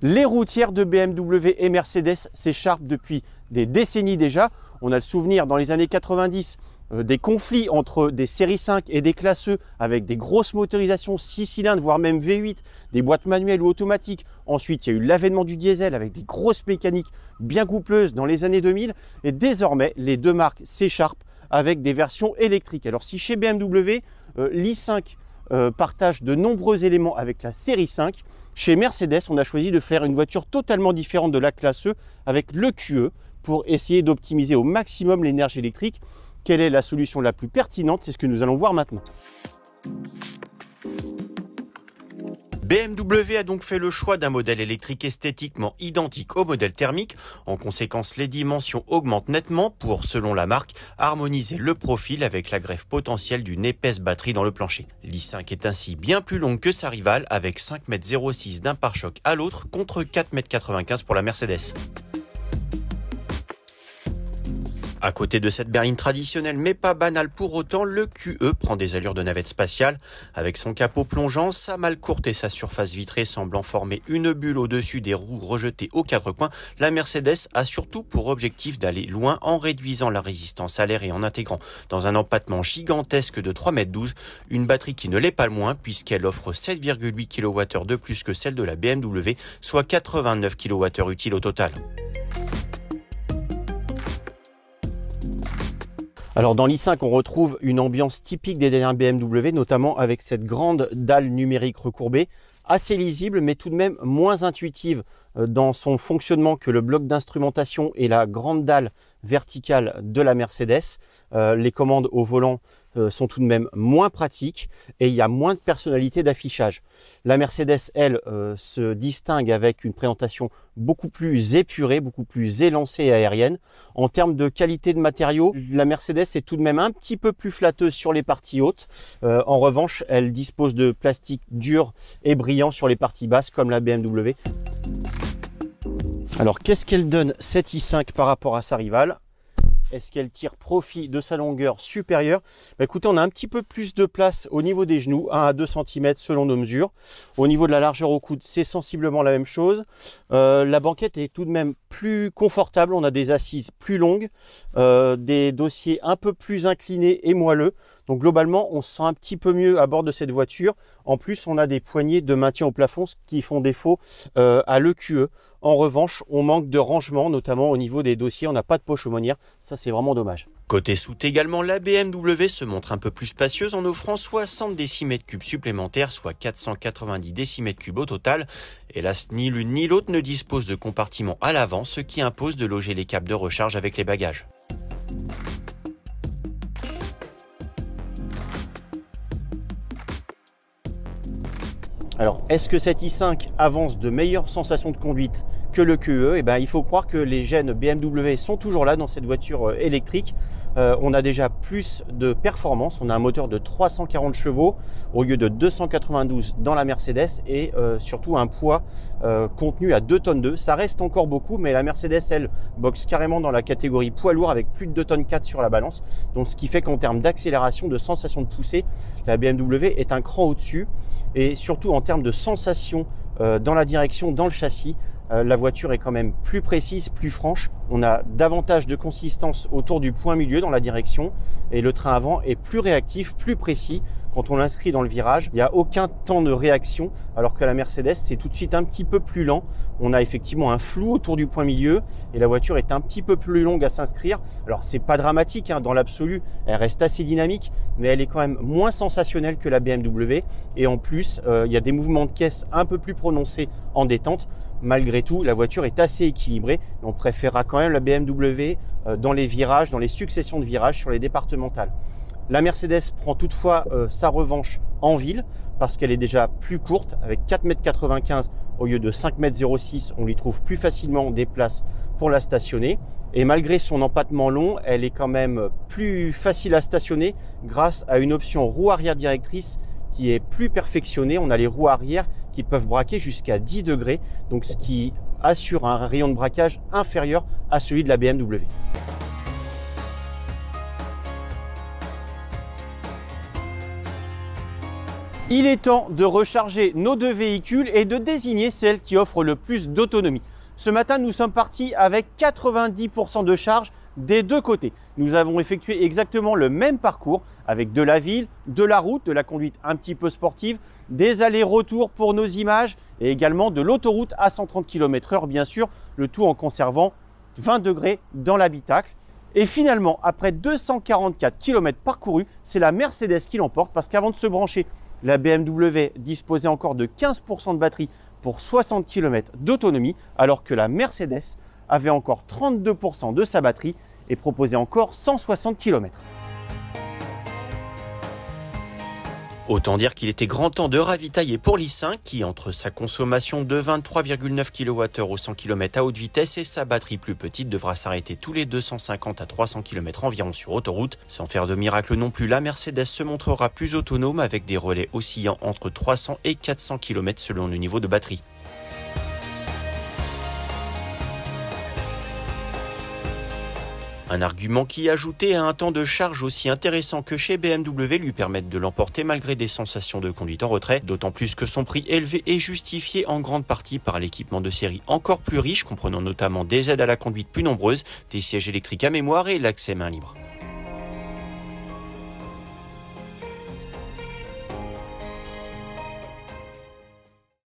Les routières de BMW et Mercedes s'écharpent depuis des décennies déjà. On a le souvenir dans les années 90 des conflits entre des séries 5 et des classes E avec des grosses motorisations 6 cylindres, voire même V8, des boîtes manuelles ou automatiques. Ensuite, il y a eu l'avènement du diesel avec des grosses mécaniques bien coupleuses dans les années 2000. Et désormais, les deux marques s'écharpent avec des versions électriques. Alors si chez BMW, l'i5 partage de nombreux éléments avec la série 5, chez Mercedes, on a choisi de faire une voiture totalement différente de la classe E avec le QE pour essayer d'optimiser au maximum l'énergie électrique. Quelle est la solution la plus pertinente? C'est ce que nous allons voir maintenant. BMW a donc fait le choix d'un modèle électrique esthétiquement identique au modèle thermique. En conséquence, les dimensions augmentent nettement pour, selon la marque, harmoniser le profil avec la greffe potentielle d'une épaisse batterie dans le plancher. l'i5 est ainsi bien plus longue que sa rivale avec 5,06 m d'un pare-choc à l'autre contre 4,95 m pour la Mercedes. À côté de cette berline traditionnelle mais pas banale pour autant, le QE prend des allures de navette spatiale. Avec son capot plongeant, sa malle courte et sa surface vitrée semblant former une bulle au-dessus des roues rejetées aux quatre coins, la Mercedes a surtout pour objectif d'aller loin en réduisant la résistance à l'air et en intégrant dans un empattement gigantesque de 3,12 m une batterie qui ne l'est pas le moins puisqu'elle offre 7,8 kWh de plus que celle de la BMW, soit 89 kWh utiles au total. Alors dans l'i5, on retrouve une ambiance typique des dernières BMW, notamment avec cette grande dalle numérique recourbée, assez lisible mais tout de même moins intuitive dans son fonctionnement que le bloc d'instrumentation et la grande dalle verticale de la Mercedes. Les commandes au volant sont tout de même moins pratiques et il y a moins de personnalité d'affichage. La Mercedes, elle, se distingue avec une présentation beaucoup plus épurée, beaucoup plus élancée et aérienne. En termes de qualité de matériaux, la Mercedes est tout de même un petit peu plus flatteuse sur les parties hautes. En revanche, elle dispose de plastique dur et brillant sur les parties basses comme la BMW. Alors qu'est-ce qu'elle donne cette i5 par rapport à sa rivale? Est-ce qu'elle tire profit de sa longueur supérieure? Écoutez, on a un petit peu plus de place au niveau des genoux, 1 à 2 cm selon nos mesures. Au niveau de la largeur au coude, c'est sensiblement la même chose. La banquette est tout de même plus confortable. On a des assises plus longues, des dossiers un peu plus inclinés et moelleux. Donc globalement, on se sent un petit peu mieux à bord de cette voiture. En plus, on a des poignées de maintien au plafond qui font défaut à l'EQE. En revanche, on manque de rangement, notamment au niveau des dossiers. On n'a pas de poche aumônière. Ça, c'est vraiment dommage. Côté soute également, la BMW se montre un peu plus spacieuse en offrant 60 décimètres cubes supplémentaires, soit 490 décimètres cubes au total. Hélas, ni l'une ni l'autre ne dispose de compartiment à l'avant, ce qui impose de loger les câbles de recharge avec les bagages. Alors, est-ce que cette i5 avance de meilleures sensations de conduite que le QE? Il faut croire que les gènes BMW sont toujours là dans cette voiture électrique. On a déjà plus de performance. On a un moteur de 340 chevaux au lieu de 292 dans la Mercedes et surtout un poids contenu à 2,2 tonnes. Ça reste encore beaucoup, mais la Mercedes, elle, boxe carrément dans la catégorie poids lourd avec plus de 2,4 tonnes sur la balance. Donc, ce qui fait qu'en termes d'accélération, de sensation de poussée, la BMW est un cran au-dessus. Et surtout en termes de sensation dans la direction, dans le châssis, la voiture est quand même plus précise, plus franche. On a davantage de consistance autour du point milieu dans la direction et le train avant est plus réactif, plus précis. Quand on l'inscrit dans le virage, il n'y a aucun temps de réaction, alors que la Mercedes, c'est tout de suite un petit peu plus lent. On a effectivement un flou autour du point milieu et la voiture est un petit peu plus longue à s'inscrire. Alors, c'est pas dramatique, hein, dans l'absolu, elle reste assez dynamique, mais elle est quand même moins sensationnelle que la BMW. Et en plus, il y a des mouvements de caisse un peu plus prononcés en détente. Malgré tout, la voiture est assez équilibrée. On préférera quand même la BMW dans les virages, dans les successions de virages sur les départementales. La Mercedes prend toutefois sa revanche en ville parce qu'elle est déjà plus courte avec 4,95 m au lieu de 5,06 m. On lui trouve plus facilement des places pour la stationner. Et malgré son empattement long, elle est quand même plus facile à stationner grâce à une option roue arrière directrice qui est plus perfectionnée. On a les roues arrière qui peuvent braquer jusqu'à 10 degrés, donc ce qui assure un rayon de braquage inférieur à celui de la BMW. Il est temps de recharger nos deux véhicules et de désigner celle qui offre le plus d'autonomie. Ce matin, nous sommes partis avec 90% de charge des deux côtés. Nous avons effectué exactement le même parcours avec de la ville, de la route, de la conduite un petit peu sportive, des allers-retours pour nos images et également de l'autoroute à 130 km/h, bien sûr, le tout en conservant 20 degrés dans l'habitacle. Et finalement, après 244 km parcourus, c'est la Mercedes qui l'emporte parce qu'avant de se brancher, la BMW disposait encore de 15% de batterie pour 60 km d'autonomie, alors que la Mercedes avait encore 32% de sa batterie et proposait encore 160 km. Autant dire qu'il était grand temps de ravitailler pour l'i5 qui, entre sa consommation de 23,9 kWh au 100 km à haute vitesse et sa batterie plus petite, devra s'arrêter tous les 250 à 300 km environ sur autoroute. Sans faire de miracle non plus, la Mercedes se montrera plus autonome avec des relais oscillant entre 300 et 400 km selon le niveau de batterie. Un argument qui, ajouté à un temps de charge aussi intéressant que chez BMW, lui permettent de l'emporter malgré des sensations de conduite en retrait, d'autant plus que son prix élevé est justifié en grande partie par l'équipement de série encore plus riche, comprenant notamment des aides à la conduite plus nombreuses, des sièges électriques à mémoire et l'accès main libre.